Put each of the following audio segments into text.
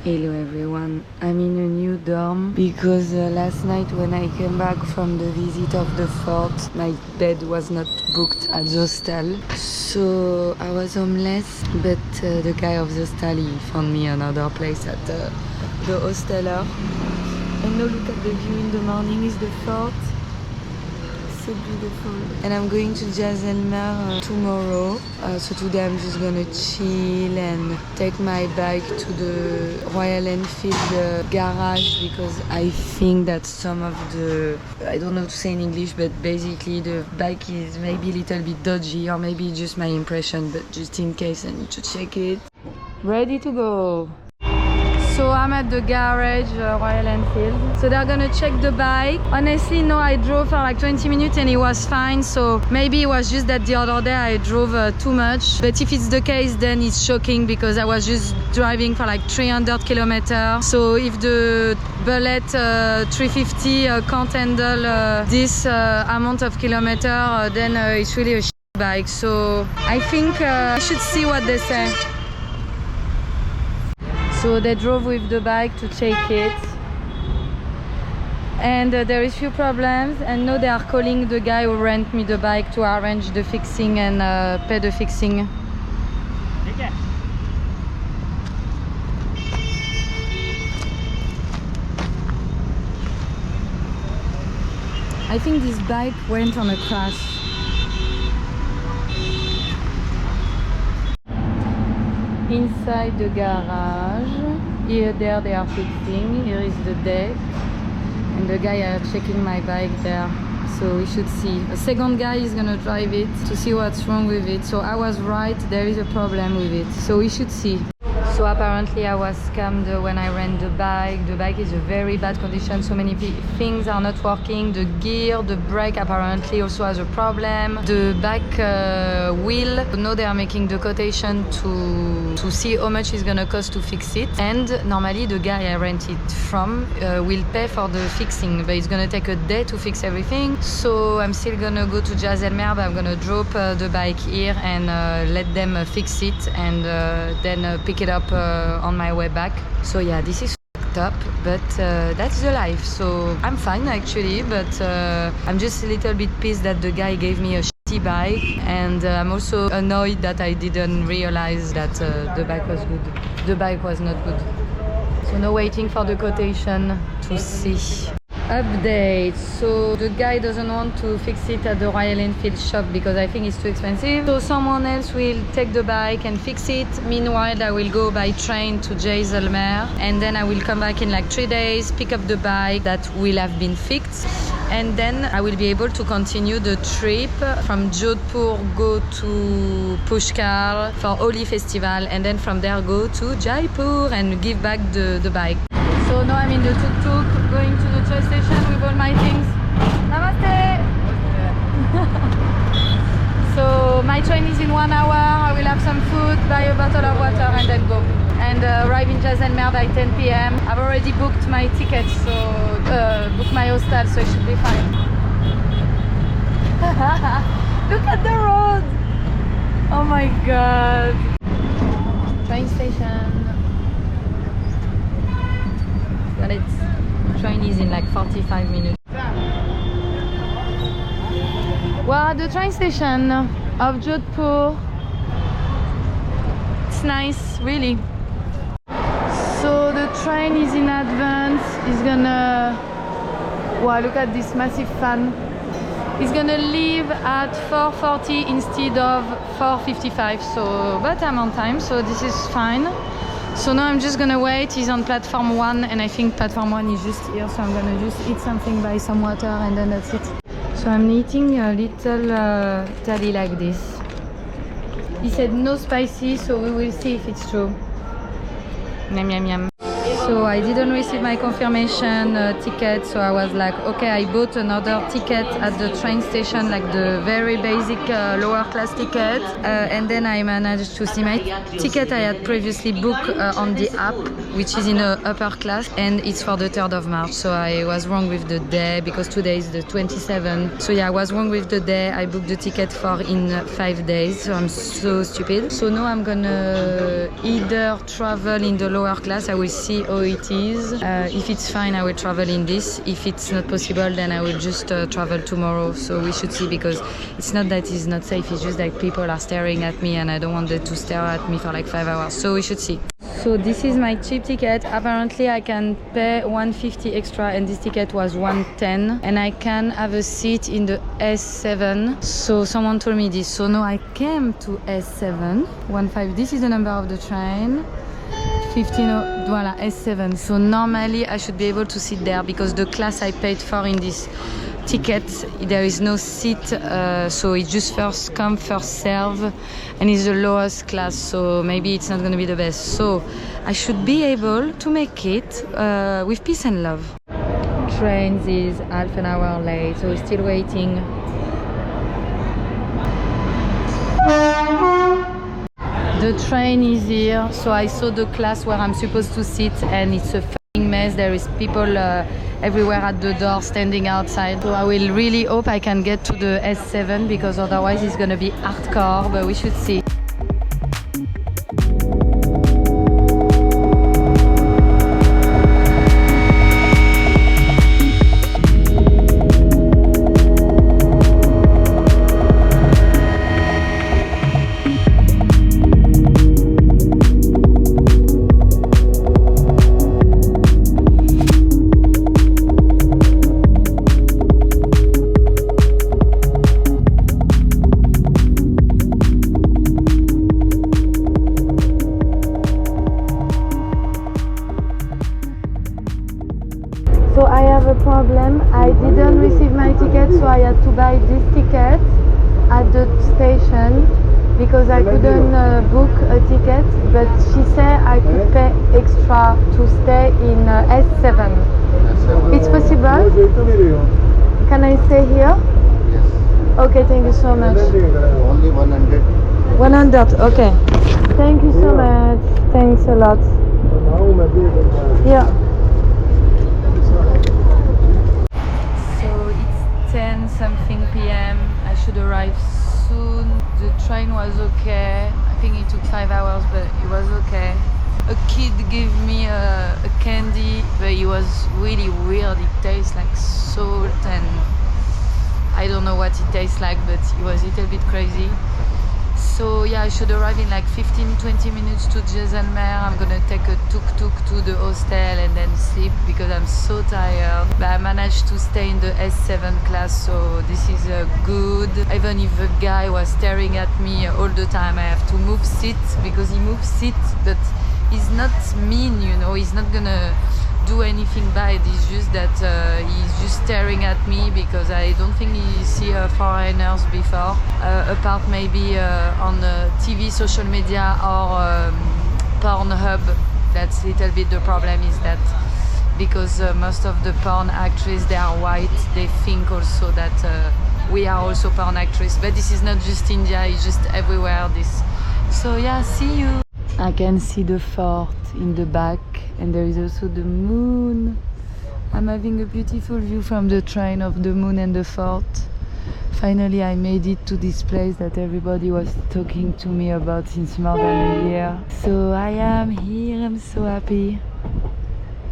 Hello everyone, I'm in a new dorm because last night when I came back from the visit of the fort, my bed was not booked at Zostel, so I was homeless, but the guy of Zostel, he found me another place at the Hosteler. And now look at the view in the morning, is the fort. So beautiful. And I'm going to Jaisalmer tomorrow. So today I'm just gonna chill and take my bike to the Royal Enfield garage because I think that some of the, I don't know to say in English, but basically the bike is maybe a little bit dodgy, or maybe just my impression, but just in case I need to check it. Ready to go. So I'm at the garage, Royal Enfield. So they're gonna check the bike. Honestly, no, I drove for like 20 minutes and it was fine. So maybe it was just that the other day I drove too much. But if it's the case, then it's shocking because I was just driving for like 300 kilometers. So if the bullet 350 can't handle this amount of kilometers, then it's really a shit bike. So I think I should see what they say. So they drove with the bike to check it, and there is few problems, and now they are calling the guy who rent me the bike to arrange the fixing and pay the fixing. I think this bike went on a crash. Inside the garage, here there they are fixing, here is the deck, and the guy are checking my bike there, so we should see. A second guy is gonna drive it to see what's wrong with it. So I was right, there is a problem with it, so we should see. So apparently I was scammed when I rent the bike. The bike is in very bad condition, so many things are not working. The gear, the brake apparently also has a problem. The back wheel, now they are making the quotation to see how much it's gonna cost to fix it. And normally the guy I rent it from will pay for the fixing, but it's gonna take a day to fix everything. So I'm still gonna go to Jaisalmer, but I'm gonna drop the bike here and let them fix it, and then pick it up on my way back. So yeah, this is fucked up, but that's the life. So I'm fine actually, but I'm just a little bit pissed that the guy gave me a shitty bike, and I'm also annoyed that I didn't realize that the bike was good. The bike was not good. So now waiting for the quotation to see. Update. So the guy doesn't want to fix it at the Royal Enfield shop because I think it's too expensive. So someone else will take the bike and fix it. Meanwhile, I will go by train to Jaisalmer, and then I will come back in like 3 days, pick up the bike that will have been fixed, and then I will be able to continue the trip from Jodhpur, go to Pushkar for Holi festival, and then from there go to Jaipur and give back the bike. So now I'm in the tuk-tuk, going to the train station with all my things. Namaste! So my train is in 1 hour, I will have some food, buy a bottle of water and then go. And arrive in Jaisalmer by 10 PM. I've already booked my ticket, so booked my hostel, so it should be fine. Look at the road! Oh my god! Train station. Got it. Train is in like 45 minutes. We're at the train station of Jodhpur. It's nice, really. So the train is in advance. It's gonna... Wow, look at this massive fan. It's gonna leave at 4:40 instead of 4:55. So, but I'm on time, so this is fine. So now I'm just gonna wait. He's on platform 1, and I think platform 1 is just here, so I'm gonna just eat something, buy some water, and then that's it. So I'm eating a little thali like this. He said no spicy, so we will see if it's true. Yum yum yum. So So I didn't receive my confirmation ticket, so I was like, okay, I bought another ticket at the train station, like the very basic lower class ticket, and then I managed to see my ticket I had previously booked on the app, which is in the upper class, and it's for the 3rd of March. So I was wrong with the day because today is the 27th. So yeah, I was wrong with the day. I booked the ticket for in 5 days, so I'm so stupid. So now I'm gonna either travel in the lower class. I will see how it is. If it's fine, I will travel in this. If it's not possible, then I will just travel tomorrow. So we should see, because it's not that it's not safe, it's just like people are staring at me and I don't want them to stare at me for like 5 hours. So we should see. So this is my cheap ticket. Apparently I can pay 150 extra and this ticket was 110, and I can have a seat in the S7. So someone told me this. So now I came to S7 15. This is the number of the train. 15, voila, S7. So normally I should be able to sit there because the class I paid for in this ticket, there is no seat, so it's just first come first serve, and it's the lowest class, so maybe it's not going to be the best. So I should be able to make it with peace and love. Trains is half an hour late, so we're still waiting. The train is here, so I saw the class where I'm supposed to sit and it's a fucking mess. There is people everywhere at the door, standing outside. So I will really hope I can get to the S7, because otherwise it's gonna be hardcore, but we should see. So I have a problem. I didn't receive my ticket, so I had to buy this ticket at the station because I couldn't book a ticket, but she said I could pay extra to stay in S7. It's possible? Can I stay here? Yes. Okay, thank you so much. Only 100. 100, okay. Thank you so much. Thanks a lot. Yeah. 10 something p.m. I should arrive soon. The train was okay. I think it took 5 hours, but it was okay. A kid gave me a candy, but it was really weird. It tastes like salt and I don't know what it tastes like, but it was a little bit crazy. So yeah, I should arrive in like 15-20 minutes to Jaisalmer. I'm gonna take a tuk-tuk to the hostel and then sleep because I'm so tired. But I managed to stay in the S7 class, so this is good. Even if the guy was staring at me all the time, I have to move seats because he moves seats, but he's not mean, you know, he's not gonna do anything bad. It's just that he's just staring at me because I don't think he see foreigners before, apart maybe on TV, social media, or Pornhub. That's a little bit the problem, is that because most of the porn actresses, they are white, they think also that we are also porn actresses, but this is not just India, it's just everywhere this. So yeah, see you. I can see the fort in the back, and there is also the moon. I'm having a beautiful view from the train of the moon and the fort. Finally I made it to this place that everybody was talking to me about since more than a year. So I am here, I'm so happy.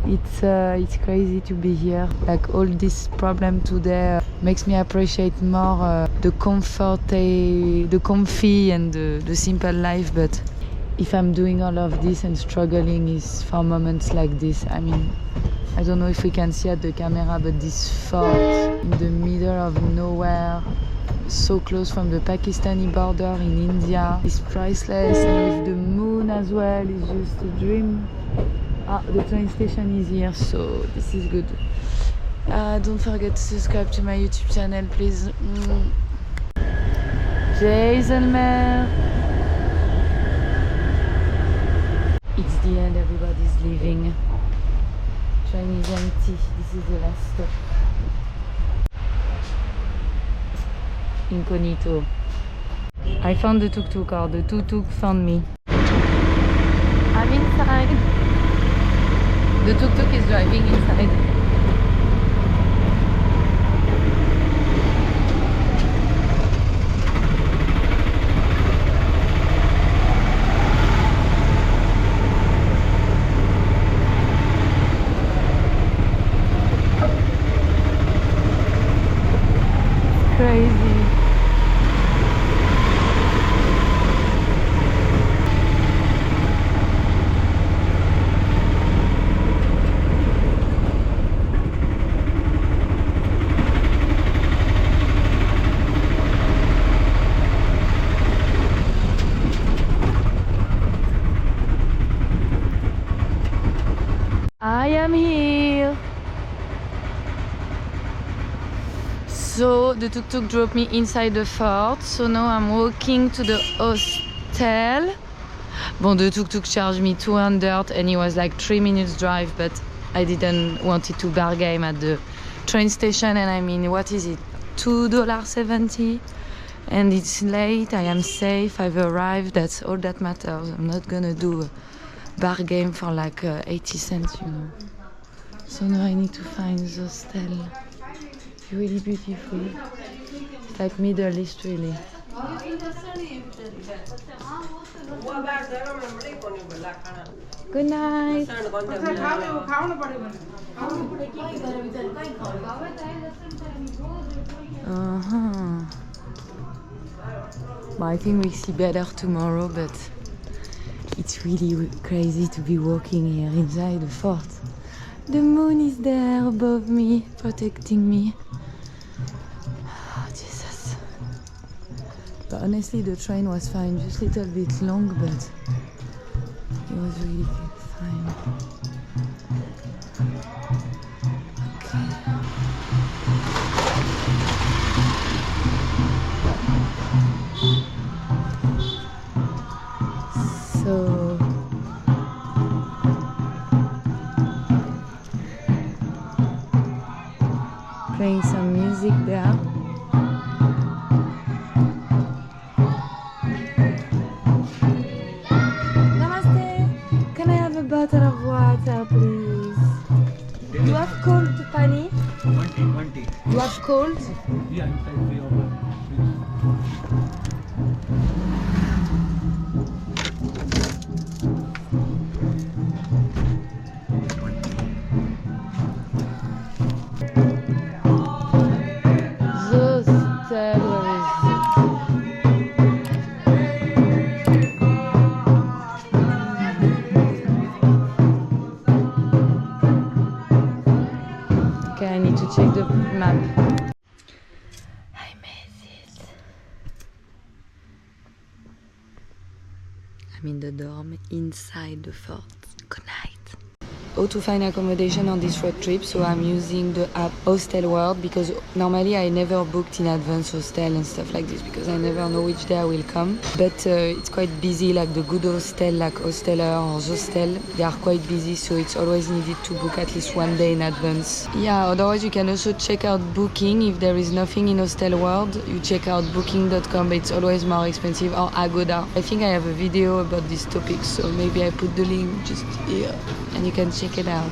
It's crazy to be here. Like, all this problem today makes me appreciate more the comfort, the comfy and the simple life. But if I'm doing all of this and struggling, is for moments like this. I mean, I don't know if we can see at the camera, but this fort in the middle of nowhere, so close from the Pakistani border in India, is priceless. And with the moon as well, it's just a dream. Ah, the train station is here, so this is good. Don't forget to subscribe to my YouTube channel, please. Jaisalmer. It's the end, everybody's leaving. train is empty. This is the last stop. Incognito. I found the tuk-tuk, or the tuk-tuk found me. I'm inside. The tuk-tuk is driving inside. Crazy. I am here. So the tuk-tuk dropped me inside the fort. So now I'm walking to the hostel. Bon, the tuk-tuk charged me 200 and it was like 3 minutes drive, but I didn't want it to bargain at the train station. And I mean, what is it? $2.70? And it's late, I am safe, I've arrived, that's all that matters. I'm not gonna do a bargain for like 80 cents, you know. So now I need to find Zostel. It's really beautiful. It's like Middle East, really. Good night. Well, I think we'll see better tomorrow, but it's really crazy to be walking here inside the fort. The moon is there above me, protecting me. Oh, Jesus. But honestly, the train was fine, just a little bit long, but it was really fine. So playing some music there. Namaste. Can I have a bottle of water, please? You have cold, Pani? One tea. You have cold? Yeah, inside we offer. Zostel, where is it? Okay, I need to check the map. I made it. I'm in the dorm inside the fort. Good night. How to find accommodation on this road trip, so I'm using the app HOSTELWORLD, because normally I never booked in advance hostel and stuff like this because I never know which day I will come, but it's quite busy, like the good hostel like Hosteler or Zostel, they are quite busy, so it's always needed to book at least 1 day in advance. Yeah, otherwise you can also check out Booking. If there is nothing in HOSTELWORLD, you check out booking.com, but it's always more expensive, or AGODA. I think I have a video about this topic, so maybe I put the link just here and you can check it out.